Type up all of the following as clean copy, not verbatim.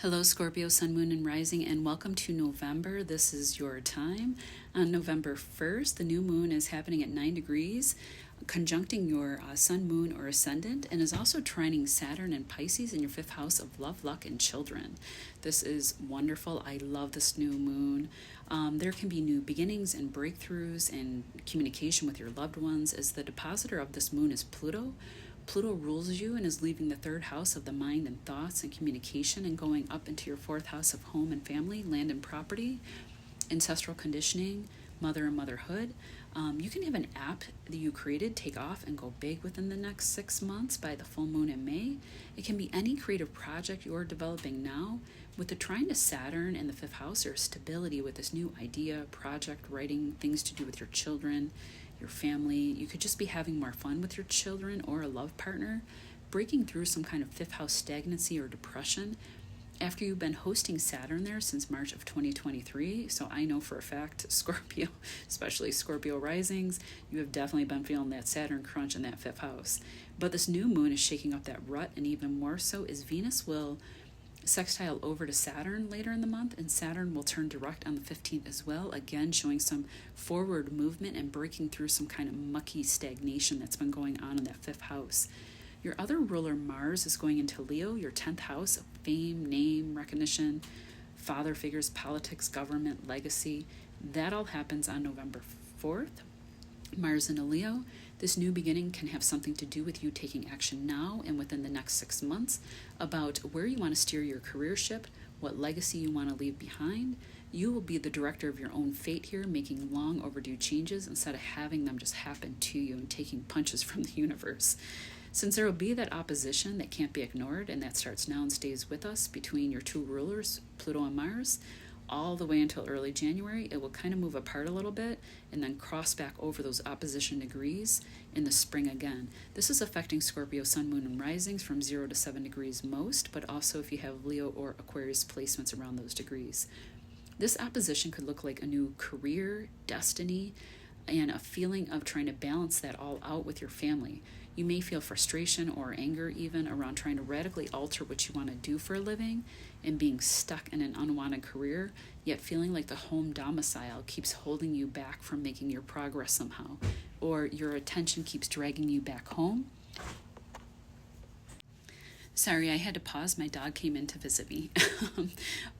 Hello, Scorpio, Sun, Moon, and Rising, and welcome to November. This is your time. On November 1st, the new moon is happening at 9 degrees, conjuncting your Sun, Moon, or Ascendant, and is also trining Saturn and Pisces in your 5th house of love, luck, and children. This is wonderful. I love this new moon. There can be new beginnings and breakthroughs and communication with your loved ones, as the depositor of this moon is Pluto. Pluto rules you and is leaving the 3rd house of the mind and thoughts and communication and going up into your 4th house of home and family, land and property, ancestral conditioning, mother and motherhood. You can have an app that you created take off and go big within the next 6 months by the full moon in May. It can be any creative project you're developing now. With the trine to Saturn in the 5th house, there's stability with this new idea, project, writing, things to do with your children, your family. You could just be having more fun with your children or a love partner, breaking through some kind of 5th house stagnancy or depression after you've been hosting Saturn there since March of 2023. So I know for a fact, Scorpio, especially Scorpio risings, you have definitely been feeling that Saturn crunch in that 5th house. But this new moon is shaking up that rut, and even more so is Venus will sextile over to Saturn later in the month, and Saturn will turn direct on the 15th as well, again showing some forward movement and breaking through some kind of mucky stagnation that's been going on in that 5th house. Your other ruler, Mars, is going into Leo, your 10th house of fame, name, recognition, father figures, politics, government, legacy. That all happens on November 4th. Mars in a Leo. This new beginning can have something to do with you taking action now and within the next 6 months about where you want to steer your career ship, what legacy you want to leave behind. You will be the director of your own fate here, making long overdue changes instead of having them just happen to you and taking punches from the universe. Since there will be that opposition that can't be ignored, and that starts now and stays with us between your two rulers, Pluto and Mars, all the way until early January, it will kind of move apart a little bit and then cross back over those opposition degrees in the spring again. This is affecting Scorpio, Sun, Moon, and Risings from 0 to 7 degrees most, but also if you have Leo or Aquarius placements around those degrees. This opposition could look like a new career, destiny, and a feeling of trying to balance that all out with your family. You may feel frustration or anger even around trying to radically alter what you want to do for a living and being stuck in an unwanted career, yet feeling like the home domicile keeps holding you back from making your progress somehow, or your attention keeps dragging you back home. Sorry, I had to pause. My dog came in to visit me.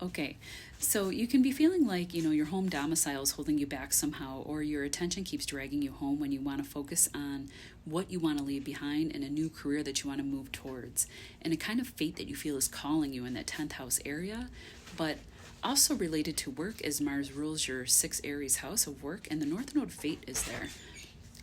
Okay, so you can be feeling like, your home domicile is holding you back somehow, or your attention keeps dragging you home when you want to focus on what you want to leave behind and a new career that you want to move towards, and a kind of fate that you feel is calling you in that 10th house area. But also related to work, as Mars rules your 6th Aries house of work, and the North Node fate is there.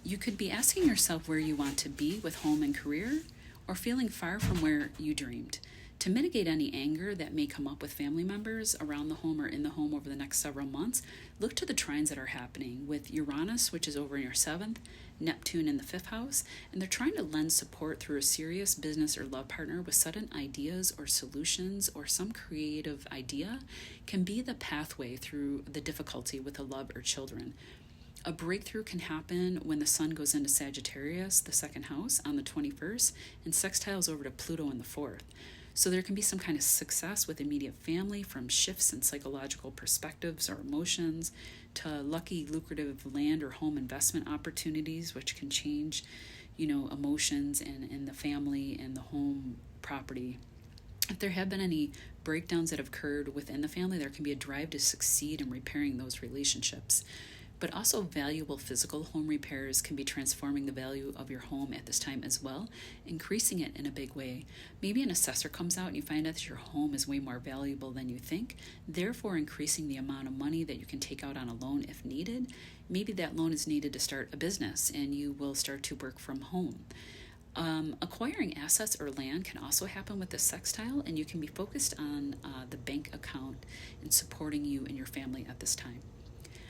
You could be asking yourself where you want to be with home and career, or feeling far from where you dreamed. To mitigate any anger that may come up with family members around the home or in the home over the next several months, look to the trines that are happening with Uranus, which is over in your 7th, Neptune in the 5th house, and they're trying to lend support through a serious business or love partner with sudden ideas or solutions, or some creative idea can be the pathway through the difficulty with a love or children. A breakthrough can happen when the sun goes into Sagittarius, the 2nd house, on the 21st, and sextiles over to Pluto in the 4th. So there can be some kind of success with immediate family, from shifts in psychological perspectives or emotions to lucky, lucrative land or home investment opportunities, which can change, emotions in the family and the home property. If there have been any breakdowns that have occurred within the family, there can be a drive to succeed in repairing those relationships. But also valuable physical home repairs can be transforming the value of your home at this time as well, increasing it in a big way. Maybe an assessor comes out and you find out that your home is way more valuable than you think, therefore increasing the amount of money that you can take out on a loan if needed. Maybe that loan is needed to start a business and you will start to work from home. Acquiring assets or land can also happen with the sextile, and you can be focused on the bank account and supporting you and your family at this time.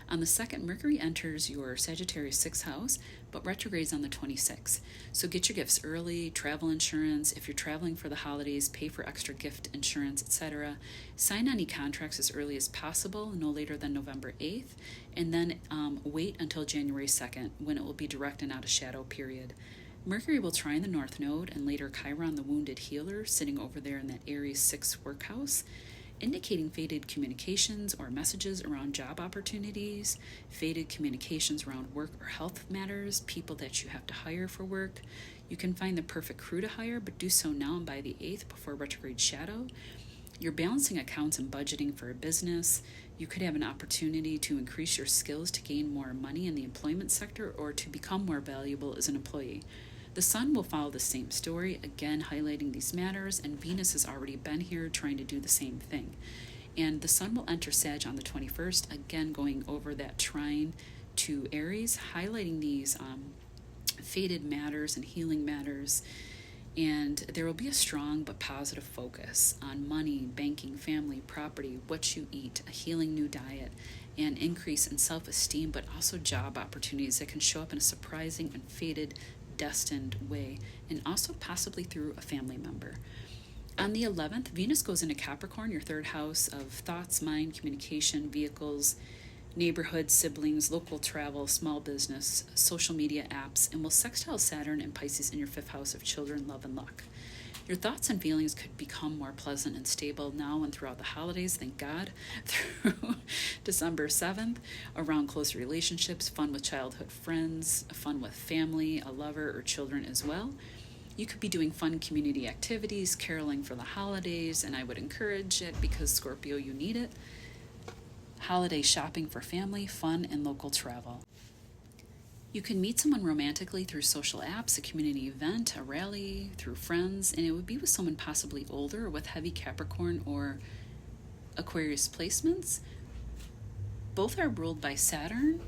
On the 2nd, Mercury enters your Sagittarius 6th house, but retrogrades on the 26th. So get your gifts early, travel insurance. If you're traveling for the holidays, pay for extra gift insurance, etc. Sign any contracts as early as possible, no later than November 8th, and then wait until January 2nd, when it will be direct and out of shadow period. Mercury will trine the North Node, and later Chiron, the wounded healer, sitting over there in that Aries 6th workhouse. indicating faded communications or messages around job opportunities, faded communications around work or health matters, people that you have to hire for work. You can find the perfect crew to hire, but do so now and by the 8th before retrograde shadow. You're balancing accounts and budgeting for a business. You could have an opportunity to increase your skills to gain more money in the employment sector or to become more valuable as an employee. The Sun will follow the same story, again highlighting these matters, and Venus has already been here trying to do the same thing. And the Sun will enter Sag on the 21st, again going over that trine to Aries, highlighting these faded matters and healing matters. And there will be a strong but positive focus on money, banking, family, property, what you eat, a healing new diet, and increase in self-esteem, but also job opportunities that can show up in a surprising and faded, destined way, and also possibly through a family member. On the 11th, Venus goes into Capricorn, your third house of thoughts, mind, communication, vehicles, neighborhood, siblings, local travel, small business, social media apps, and will sextile Saturn and Pisces in your fifth house of children, love, and luck. Your thoughts and feelings could become more pleasant and stable now and throughout the holidays, thank God, through December 7th, around close relationships, fun with childhood friends, fun with family, a lover, or children as well. You could be doing fun community activities, caroling for the holidays, and I would encourage it because Scorpio, you need it. Holiday shopping for family, fun, and local travel. You can meet someone romantically through social apps, a community event, a rally, through friends, and it would be with someone possibly older with heavy Capricorn or Aquarius placements. Both are ruled by Saturn,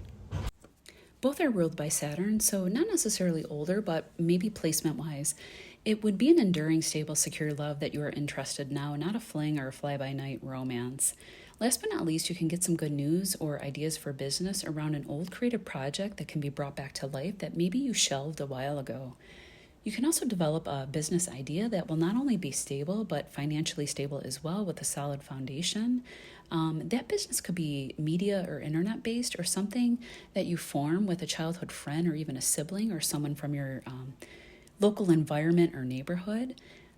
so not necessarily older, but maybe placement-wise. It would be an enduring, stable, secure love that you are interested now, not a fling or a fly-by-night romance. Last but not least, you can get some good news or ideas for business around an old creative project that can be brought back to life that maybe you shelved a while ago. You can also develop a business idea that will not only be stable, but financially stable as well with a solid foundation. That business could be media or internet-based or something that you form with a childhood friend or even a sibling or someone from your local environment or neighborhood.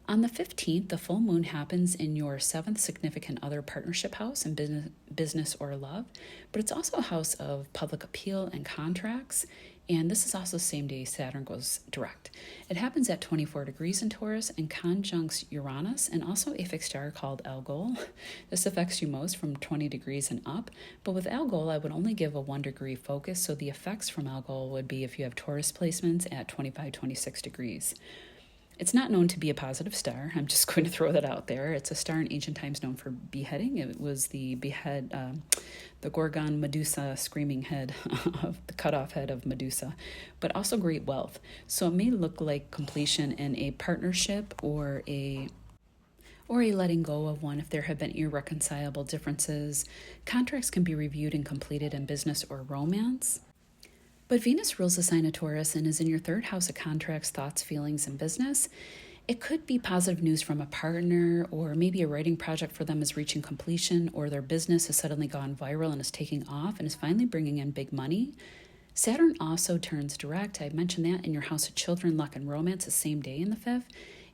On the 15th, the full moon happens in your 7th significant other partnership house in business or love, but it's also a house of public appeal and contracts, and this is also the same day Saturn goes direct. It happens at 24 degrees in Taurus and conjuncts Uranus and also a fixed star called Algol. This affects you most from 20 degrees and up, but with Algol, I would only give a 1 degree focus, so the effects from Algol would be if you have Taurus placements at 25, 26 degrees. It's not known to be a positive star. I'm just going to throw that out there. It's a star in ancient times known for beheading. It was the Gorgon Medusa screaming head of the cut-off head of Medusa, but also great wealth. So it may look like completion in a partnership or a letting go of one if there have been irreconcilable differences. Contracts can be reviewed and completed in business or romance. But Venus rules the sign of Taurus and is in your third house of contracts, thoughts, feelings, and business. It could be positive news from a partner, or maybe a writing project for them is reaching completion, or their business has suddenly gone viral and is taking off and is finally bringing in big money. Saturn also turns direct. I mentioned that in your house of children, luck, and romance the same day in the 5th.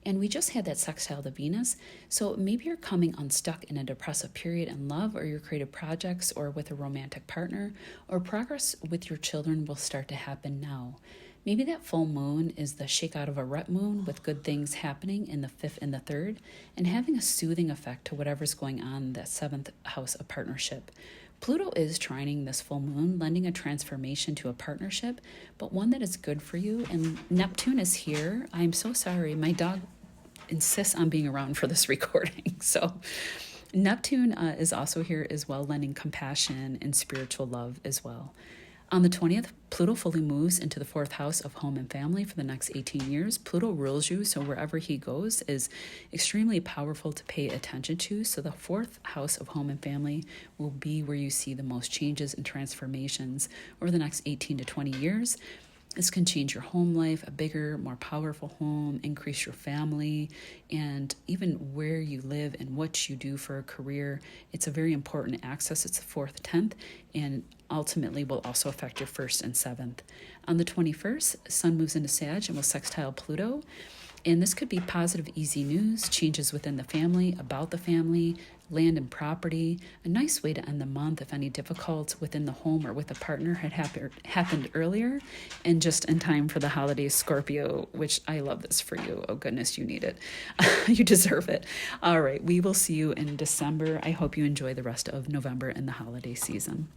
And we just had that sextile to Venus, so maybe you're coming unstuck in a depressive period in love or your creative projects or with a romantic partner, or progress with your children will start to happen now. Maybe that full moon is the shake out of a rut moon with good things happening in the 5th and the 3rd and having a soothing effect to whatever's going on in that 7th house of partnership. Pluto is trining this full moon, lending a transformation to a partnership, but one that is good for you. And Neptune is here. I'm so sorry. My dog insists on being around for this recording. So Neptune is also here as well, lending compassion and spiritual love as well. On the 20th, Pluto fully moves into the 4th house of home and family for the next 18 years. Pluto rules you, so wherever he goes is extremely powerful to pay attention to. So the 4th house of home and family will be where you see the most changes and transformations over the next 18 to 20 years. This can change your home life, a bigger, more powerful home, increase your family, and even where you live and what you do for a career. It's a very important axis. It's the 4th, 10th, and ultimately will also affect your 1st and 7th. On the 21st, Sun moves into Sag and will sextile Pluto. And this could be positive, easy news, changes within the family, about the family, land and property. A nice way to end the month if any difficult within the home or with a partner had happened earlier, and just in time for the holidays, Scorpio, which I love this for you. Oh goodness, you need it. You deserve it. All right, we will see you in December. I hope you enjoy the rest of November and the holiday season.